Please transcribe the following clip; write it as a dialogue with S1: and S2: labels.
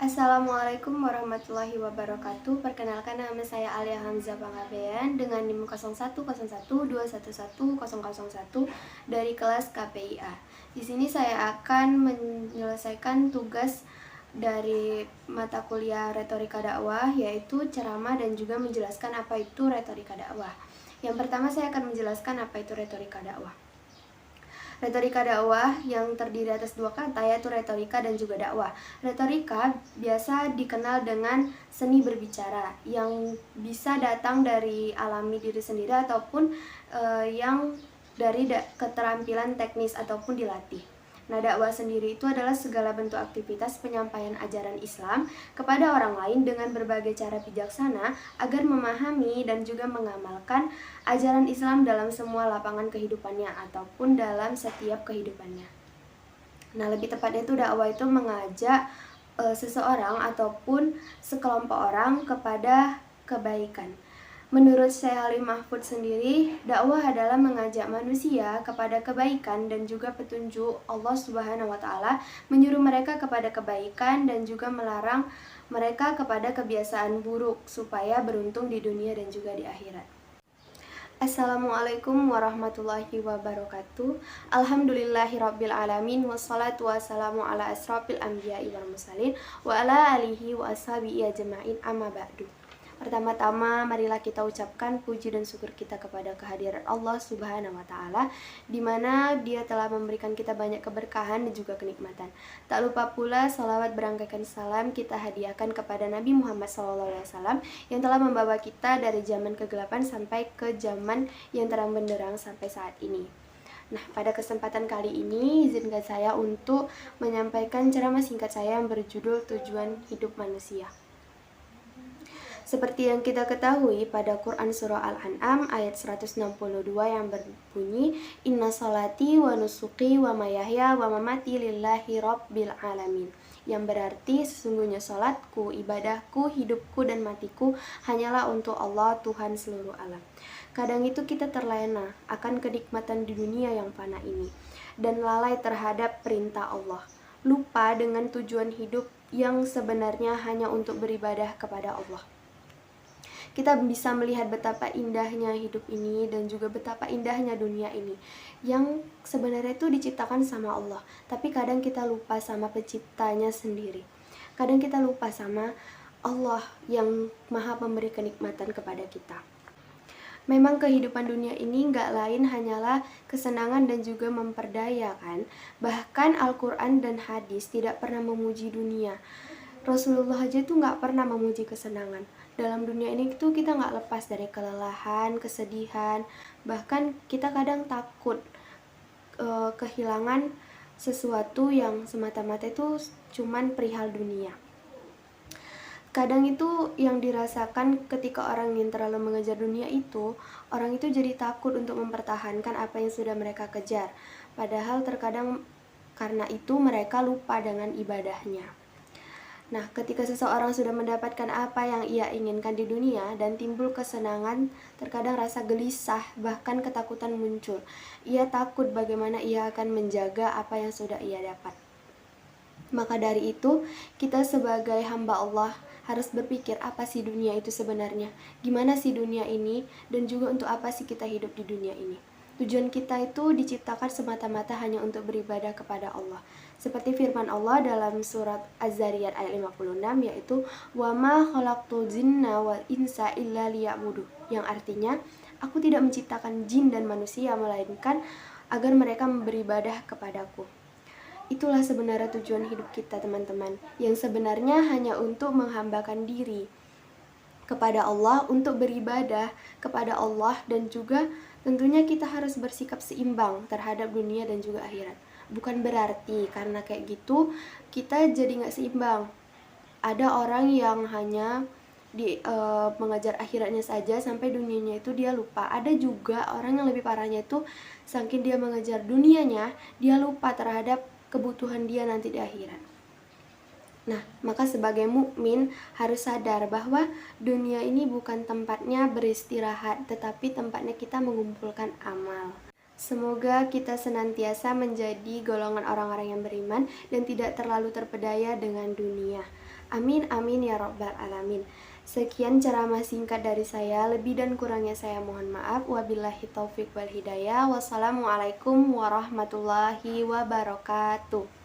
S1: Assalamualaikum warahmatullahi wabarakatuh. Perkenalkan, nama saya Alia Hamzah Pangabean dengan NIM 0111211001 dari kelas KPIA. Di sini saya akan menyelesaikan tugas dari mata kuliah retorika dakwah, yaitu ceramah dan juga menjelaskan apa itu retorika dakwah. Yang pertama, saya akan menjelaskan apa itu retorika dakwah. Retorika dakwah yang terdiri atas dua kata, yaitu retorika dan juga dakwah. Retorika biasa dikenal dengan seni berbicara yang bisa datang dari alami diri sendiri ataupun yang dari keterampilan teknis ataupun dilatih. Nah, dakwah sendiri itu adalah segala bentuk aktivitas penyampaian ajaran Islam kepada orang lain dengan berbagai cara bijaksana agar memahami dan juga mengamalkan ajaran Islam dalam semua lapangan kehidupannya ataupun dalam setiap kehidupannya. Nah, lebih tepatnya itu dakwah itu mengajak seseorang ataupun sekelompok orang kepada kebaikan. Menurut Syekh Halim Mahfud sendiri, dakwah adalah mengajak manusia kepada kebaikan dan juga petunjuk Allah Subhanahu wa Ta'ala, menyuruh mereka kepada kebaikan dan juga melarang mereka kepada kebiasaan buruk supaya beruntung di dunia dan juga di akhirat. Assalamualaikum warahmatullahi wabarakatuh. Alhamdulillahirabbil alamin wassalatu wassalamu ala asrofil anbiya'i wal mursalin wa ala alihi wa ashabihi ajma'in, amma ba'du. Pertama-tama, marilah kita ucapkan puji dan syukur kita kepada kehadiran Allah Subhanahu wa Ta'ala, di mana Dia telah memberikan kita banyak keberkahan dan juga kenikmatan. Tak lupa pula salawat berangkaikan salam kita hadiahkan kepada Nabi Muhammad SAW yang telah membawa kita dari zaman kegelapan sampai ke zaman yang terang benderang sampai saat ini. Nah, pada kesempatan kali ini izinkan saya untuk menyampaikan ceramah singkat saya yang berjudul Tujuan Hidup Manusia. Seperti yang kita ketahui, pada Quran Surah Al-An'am ayat 162 yang berbunyi, Inna salati wa nusuki wa mayahya wa mamati lillahi rabbil alamin, yang berarti sesungguhnya salatku, ibadahku, hidupku dan matiku hanyalah untuk Allah, Tuhan seluruh alam. Kadang itu kita terlena akan kenikmatan di dunia yang fana ini dan lalai terhadap perintah Allah, lupa dengan tujuan hidup yang sebenarnya hanya untuk beribadah kepada Allah. Kita bisa melihat betapa indahnya hidup ini dan juga betapa indahnya dunia ini yang sebenarnya itu diciptakan sama Allah, tapi kadang kita lupa sama penciptanya sendiri. Kadang kita lupa sama Allah yang maha memberi kenikmatan kepada kita. Memang kehidupan dunia ini nggak lain hanyalah kesenangan dan juga memperdaya kan. Bahkan Al-Quran dan hadis tidak pernah memuji dunia. Rasulullah aja tuh nggak pernah memuji kesenangan. Dalam dunia ini tuh kita nggak lepas dari kelelahan, kesedihan, bahkan kita kadang takut kehilangan sesuatu yang semata-mata itu cuman perihal dunia. Kadang itu yang dirasakan ketika orang yang terlalu mengejar dunia itu, orang itu jadi takut untuk mempertahankan apa yang sudah mereka kejar. Padahal terkadang karena itu mereka lupa dengan ibadahnya. Nah, ketika seseorang sudah mendapatkan apa yang ia inginkan di dunia dan timbul kesenangan, terkadang rasa gelisah, bahkan ketakutan muncul. Ia takut bagaimana ia akan menjaga apa yang sudah ia dapat. Maka dari itu, kita sebagai hamba Allah harus berpikir apa sih dunia itu sebenarnya, gimana sih dunia ini, dan juga untuk apa sih kita hidup di dunia ini. Tujuan kita itu diciptakan semata-mata hanya untuk beribadah kepada Allah. Seperti firman Allah dalam surat Az-Zariyat ayat 56, yaitu وَمَا خَلَقْتُ الْجِنَّ وَالْإِنسَ إِلَّا لِيَعْبُدُونِ, yang artinya aku tidak menciptakan jin dan manusia melainkan agar mereka beribadah kepadaku. Itulah sebenarnya tujuan hidup kita, teman-teman, yang sebenarnya hanya untuk menghambakan diri kepada Allah, untuk beribadah kepada Allah, dan juga tentunya kita harus bersikap seimbang terhadap dunia dan juga akhirat. Bukan berarti karena kayak gitu kita jadi gak seimbang. Ada orang yang hanya mengejar akhiratnya saja sampai dunianya itu dia lupa. Ada juga orang yang lebih parahnya itu saking dia mengejar dunianya, dia lupa terhadap kebutuhan dia nanti di akhirat. Nah, maka sebagai mukmin harus sadar bahwa dunia ini bukan tempatnya beristirahat, tetapi tempatnya kita mengumpulkan amal. Semoga kita senantiasa menjadi golongan orang-orang yang beriman dan tidak terlalu terpedaya dengan dunia. Amin amin ya robbal alamin. Sekian ceramah singkat dari saya, lebih dan kurangnya saya mohon maaf. Wabillahi taufik wal hidayah. Wassalamualaikum warahmatullahi wabarakatuh.